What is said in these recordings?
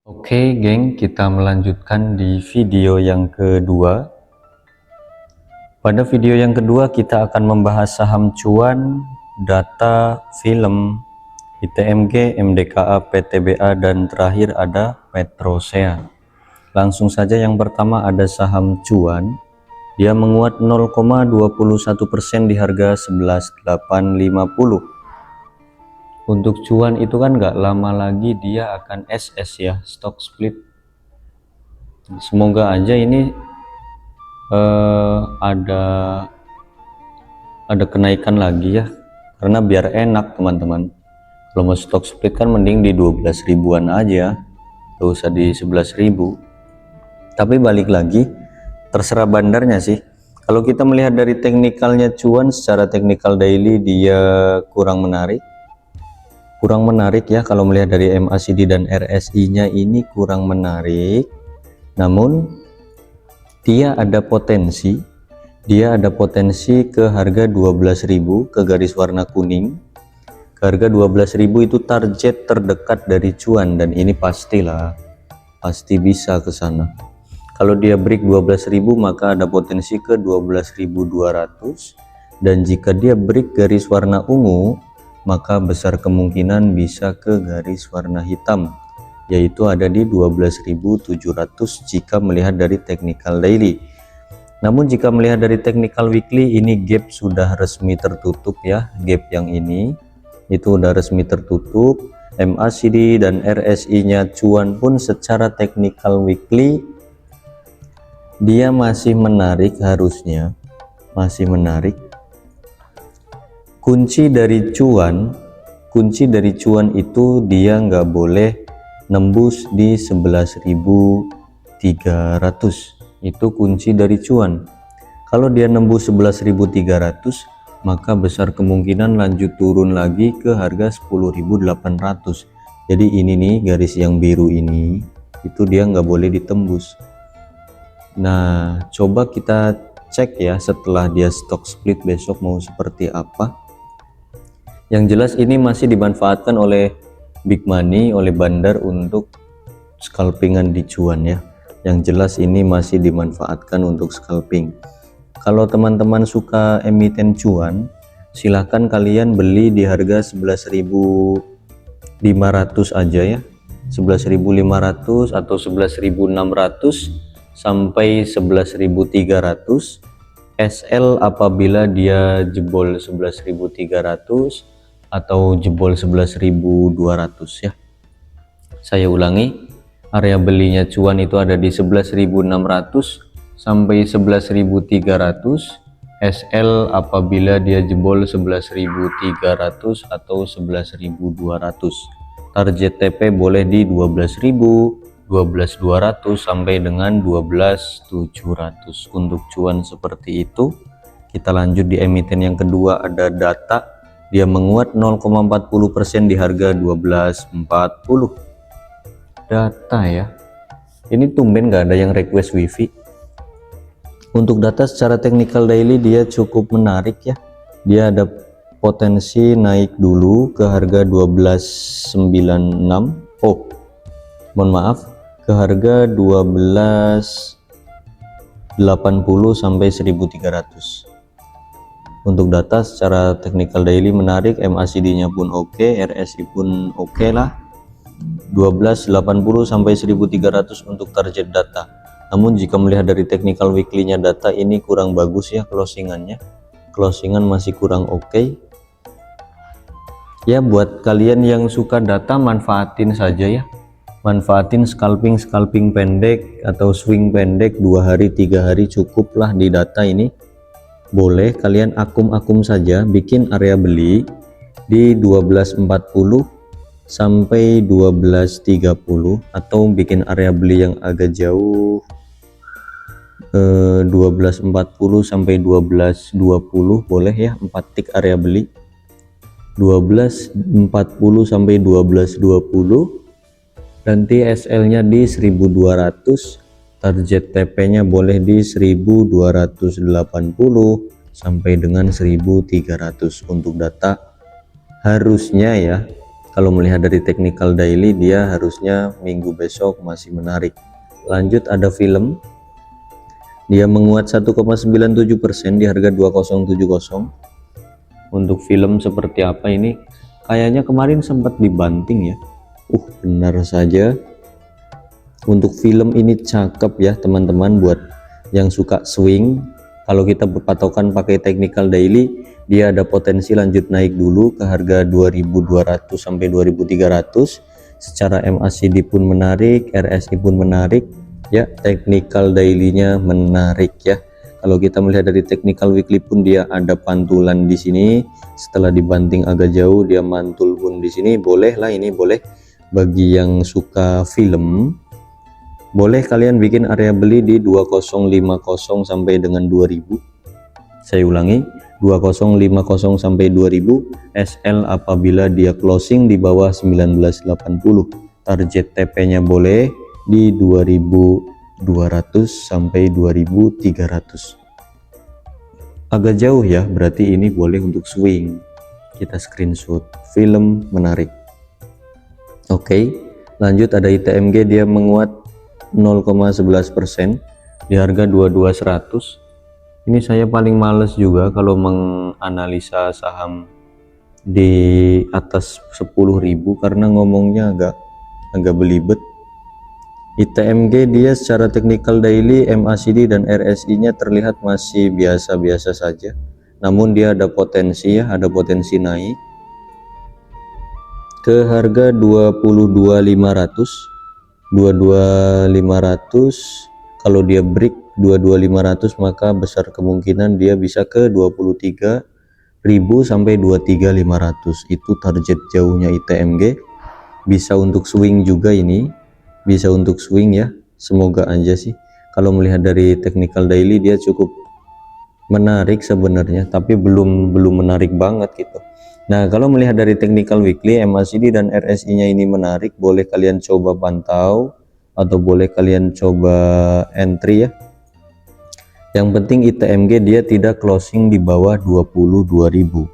Oke geng, kita melanjutkan di video yang kedua. Pada video yang kedua kita akan membahas saham cuan, data, film, ITMG, MDKA, PTBA, dan terakhir ada Petrosea. Langsung saja, yang pertama ada saham cuan. Dia menguat 0,21% di harga 11.850. Untuk cuan itu kan nggak lama lagi dia akan SS ya, stock split. Semoga aja ini ada kenaikan lagi ya, karena biar enak teman-teman. Kalau mau stock split kan mending di 12 ribuan aja, gak usah di 11 ribu. Tapi balik lagi, terserah bandarnya sih. Kalau kita melihat dari teknikalnya cuan, secara teknikal daily dia kurang menarik ya. Kalau melihat dari MACD dan RSI nya ini kurang menarik, namun dia ada potensi ke harga 12.000, ke garis warna kuning, ke harga 12.000 itu target terdekat dari cuan, dan ini pasti bisa ke sana. Kalau dia break 12.000 maka ada potensi ke 12.200, dan jika dia break garis warna ungu maka besar kemungkinan bisa ke garis warna hitam, yaitu ada di 12.700 jika melihat dari technical daily. Namun jika melihat dari technical weekly, ini gap sudah resmi tertutup ya. Gap yang ini itu udah resmi tertutup. MACD dan RSI nya cuan pun secara technical weekly dia masih menarik, harusnya masih menarik. Kunci dari cuan itu dia nggak boleh nembus di 11.300. Itu kunci dari cuan. Kalau dia nembus 11.300 maka besar kemungkinan lanjut turun lagi ke harga 10.800. Jadi ini nih, garis yang biru ini itu dia nggak boleh ditembus. Nah, coba kita cek ya setelah dia stock split besok mau seperti apa. Yang jelas ini masih dimanfaatkan oleh big money, oleh bandar untuk scalpingan di cuan ya. Yang jelas ini masih dimanfaatkan untuk scalping. Kalau teman-teman suka emiten cuan, silahkan kalian beli di harga 11.500 aja ya, 11.500 atau 11.600 sampai 11.300. SL apabila dia jebol 11.300 atau jebol 11.200 ya. Saya ulangi, area belinya cuan itu ada di 11.600 sampai 11.300. SL apabila dia jebol 11.300 atau 11.200. Target TP boleh di 12.000, 12.200 sampai dengan 12.700 untuk cuan seperti itu. Kita lanjut di emiten yang kedua, ada data. Dia menguat 0,40% di harga 12.40. Data ya, ini tumben nggak ada yang request wifi. Untuk data secara technical daily dia cukup menarik ya. Dia ada potensi naik dulu ke harga 12.96. Mohon maaf, ke harga 12.80 sampai 1.300. Untuk data secara technical daily menarik, MACD nya pun oke, RSI pun oke lah. 12.80 sampai 1.300 untuk target data. Namun jika melihat dari technical weekly nya data ini kurang bagus ya, closingan masih kurang oke. Ya, buat kalian yang suka data manfaatin saja ya. Manfaatin scalping pendek atau swing pendek 2 hari 3 hari cukuplah di data ini. Boleh kalian akum saja, bikin area beli di 12.40 sampai 12.30 atau bikin area beli yang agak jauh 12.40 sampai 12.20 boleh ya, 4 tik area beli 12.40 sampai 12.20. Nanti SL nya di 1.200, target TP nya boleh di 1.280 sampai dengan 1.300 untuk data. Harusnya ya, Kalau melihat dari technical daily dia harusnya minggu besok masih menarik. Lanjut ada film, dia menguat 1,97% di harga 2070. Untuk film seperti apa ini? Kayaknya kemarin sempat dibanting ya. Benar saja. Untuk film ini cakep ya teman-teman, buat yang suka swing. Kalau kita berpatokan pakai technical daily, dia ada potensi lanjut naik dulu ke harga 2200 sampai 2300. Secara MACD pun menarik, RSI pun menarik ya, technical daily-nya menarik ya. Kalau kita melihat dari technical weekly pun dia ada pantulan di sini. Setelah dibanting agak jauh dia mantul pun di sini. Boleh lah, ini boleh bagi yang suka film. Boleh kalian bikin area beli di 2050 sampai dengan 2000. Saya ulangi, 2050 sampai 2000 SL apabila dia closing di bawah 1980. Target TP-nya boleh di 2200 sampai 2300. Agak jauh ya, berarti ini boleh untuk swing. Kita screenshot. Film menarik. Oke, lanjut ada ITMG, dia menguat 0,11% di harga 22100. Ini saya paling males juga kalau menganalisa saham di atas 10.000 karena ngomongnya agak belibet. ITMG dia secara technical daily, MACD dan RSI nya terlihat masih biasa-biasa saja, namun dia ada potensi ya, ada potensi naik ke harga 22.500. 22.500. Kalau dia break 22.500 maka besar kemungkinan dia bisa ke 23.000 sampai 23.500. Itu target jauhnya ITMG. Bisa untuk swing juga, ini bisa untuk swing ya, semoga aja sih. Kalau melihat dari technical daily dia cukup menarik sebenarnya, tapi belum menarik banget gitu. Nah, kalau melihat dari technical weekly, MACD dan RSI nya ini menarik, boleh kalian coba pantau atau boleh kalian coba entry ya. Yang penting ITMG dia tidak closing di bawah 22.000.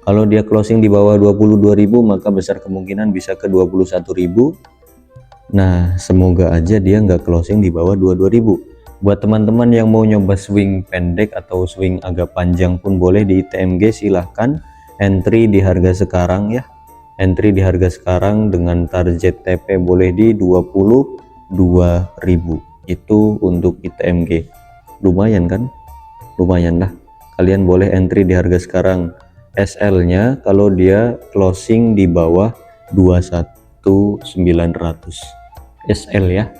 Kalau dia closing di bawah 22.000 maka besar kemungkinan bisa ke 21.000. Nah, semoga aja dia nggak closing di bawah 22.000. Buat teman-teman yang mau nyoba swing pendek atau swing agak panjang pun boleh di ITMG, silahkan entry di harga sekarang ya. Entry di harga sekarang dengan target TP boleh di 22.000. Itu untuk ITMG. Lumayan kan? Lumayan lah. Kalian boleh entry di harga sekarang. SL nya kalau dia closing di bawah 21.900 SL ya.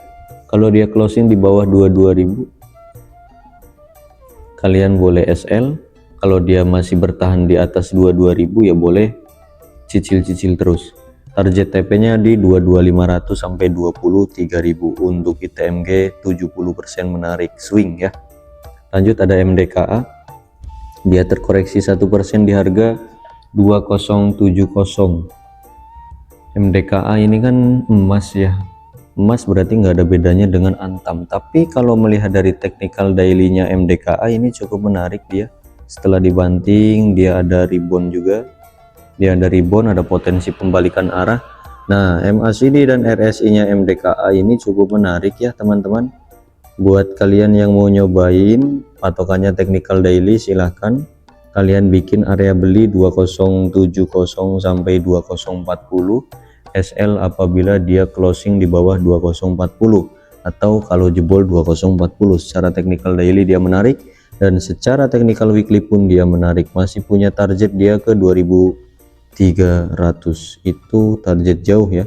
Kalau dia closing di bawah 22.000 kalian boleh SL. Kalau dia masih bertahan di atas 22.000 ya boleh cicil-cicil terus. Target TP nya di 22.500 sampai 23.000. Untuk ITMG 70% menarik swing ya. Lanjut ada MDKA, dia terkoreksi 1% di harga 2070. MDKA ini kan emas ya, emas berarti nggak ada bedanya dengan Antam. Tapi kalau melihat dari technical daily nya MDKA ini cukup menarik dia. Setelah dibanting dia ada rebound juga, dia ada rebound, ada potensi pembalikan arah. Nah, MACD dan RSI nya MDKA ini cukup menarik ya teman-teman. Buat kalian yang mau nyobain patokannya technical daily, silahkan kalian bikin area beli 2070 sampai 2040 SL apabila dia closing di bawah 2040, atau kalau jebol 2040. Secara technical daily dia menarik dan secara technical weekly pun dia menarik. Masih punya target dia ke 2300. Itu target jauh ya.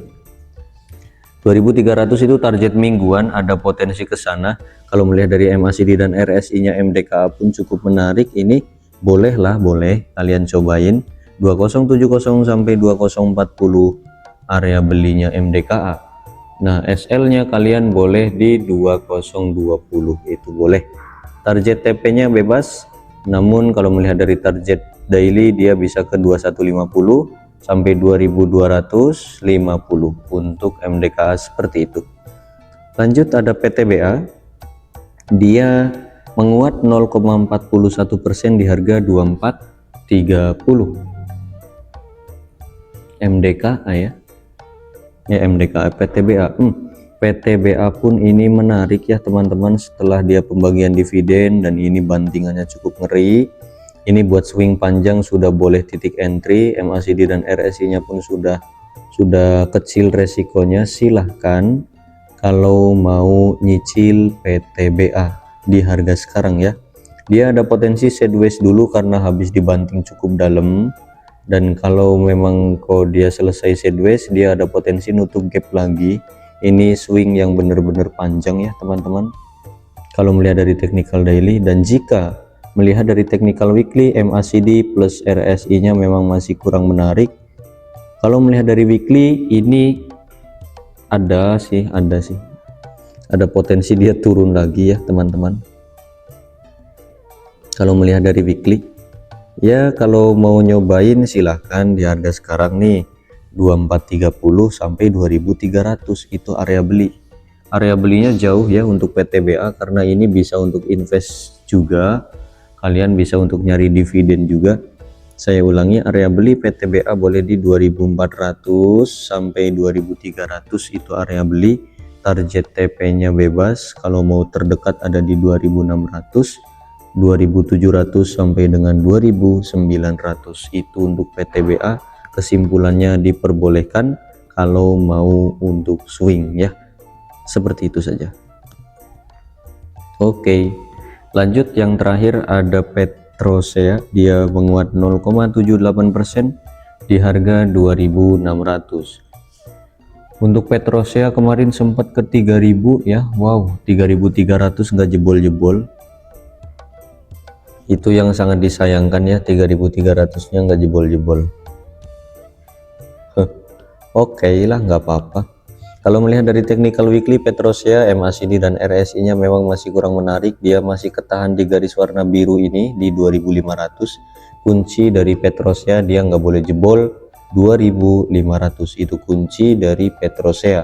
2300 itu target mingguan, ada potensi ke sana. Kalau melihat dari MACD dan RSI nya MDKA pun cukup menarik. Ini boleh kalian cobain 2070 sampai 2040 area belinya MDKA. Nah, SL nya kalian boleh di 2020, itu boleh. Target TP nya bebas, namun kalau melihat dari target daily dia bisa ke 2150 sampai 2250 untuk MDKA seperti itu. Lanjut ada PTBA, dia menguat 0,41% di harga 2430. MDKA ya, MDKA PTBA. PTBA pun ini menarik ya teman-teman, setelah dia pembagian dividen dan ini bantingannya cukup ngeri. Ini buat swing panjang sudah boleh titik entry, MACD dan RSI nya pun sudah kecil resikonya. Silahkan kalau mau nyicil PTBA di harga sekarang ya. Dia ada potensi sideways dulu karena habis dibanting cukup dalam, dan kalau memang dia selesai sideways dia ada potensi nutup gap lagi. Ini swing yang benar-benar panjang ya teman-teman kalau melihat dari technical daily. Dan jika melihat dari technical weekly, MACD plus RSI nya memang masih kurang menarik. Kalau melihat dari weekly ini ada potensi dia turun lagi ya teman-teman. Kalau melihat dari weekly ya, kalau mau nyobain silahkan di harga sekarang nih 2430 sampai 2300 itu area beli. Area belinya jauh ya untuk PTBA karena ini bisa untuk invest juga, kalian bisa untuk nyari dividen juga. Saya ulangi, area beli PTBA boleh di 2400 sampai 2300 itu area beli. Target TP nya bebas, kalau mau terdekat ada di 2600, 2700 sampai dengan 2900 itu untuk PTBA. Kesimpulannya diperbolehkan kalau mau untuk swing ya, seperti itu saja. Oke, lanjut yang terakhir ada Petrosea. Dia menguat 0,78% di harga 2600. Untuk Petrosea kemarin sempat ke 3000 ya. Wow, 3300 nggak jebol-jebol. Itu yang sangat disayangkan ya, 3300 nya nggak jebol-jebol. Oke lah, nggak apa-apa. Kalau melihat dari technical weekly Petrosea, MACD dan RSI nya memang masih kurang menarik. Dia masih ketahan di garis warna biru ini di 2500. Kunci dari Petrosea dia nggak boleh jebol 2500, itu kunci dari Petrosea.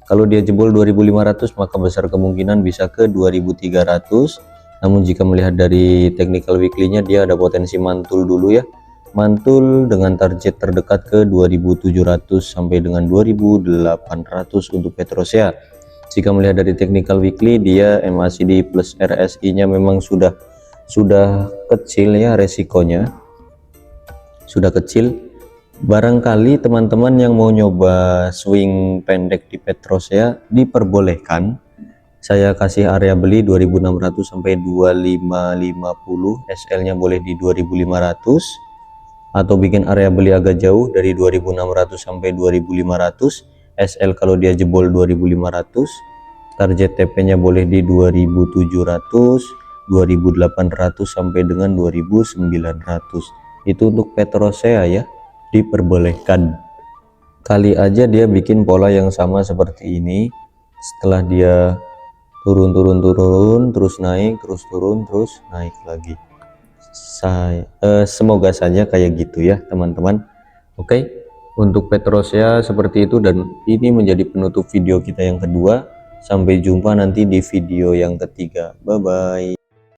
Kalau dia jebol 2500 maka besar kemungkinan bisa ke 2300. Namun jika melihat dari technical weekly nya dia ada potensi mantul dulu ya, mantul dengan target terdekat ke 2700 sampai dengan 2800 untuk Petrosea. Jika melihat dari technical weekly dia MACD plus RSI nya memang sudah kecil ya, resikonya sudah kecil. Barangkali teman-teman yang mau nyoba swing pendek di Petrosea diperbolehkan. Saya kasih area beli 2600 sampai 2550, SL nya boleh di 2500, atau bikin area beli agak jauh dari 2600 sampai 2500, SL kalau dia jebol 2500, target TP nya boleh di 2700, 2800 sampai dengan 2900. Itu untuk Petrosea ya, diperbolehkan. Kali aja dia bikin pola yang sama seperti ini, setelah dia turun terus naik, terus turun terus naik lagi. Semoga saja kayak gitu ya teman-teman. Oke, untuk Petrosea seperti itu, dan ini menjadi penutup video kita yang kedua. Sampai jumpa nanti di video yang ketiga. Bye bye.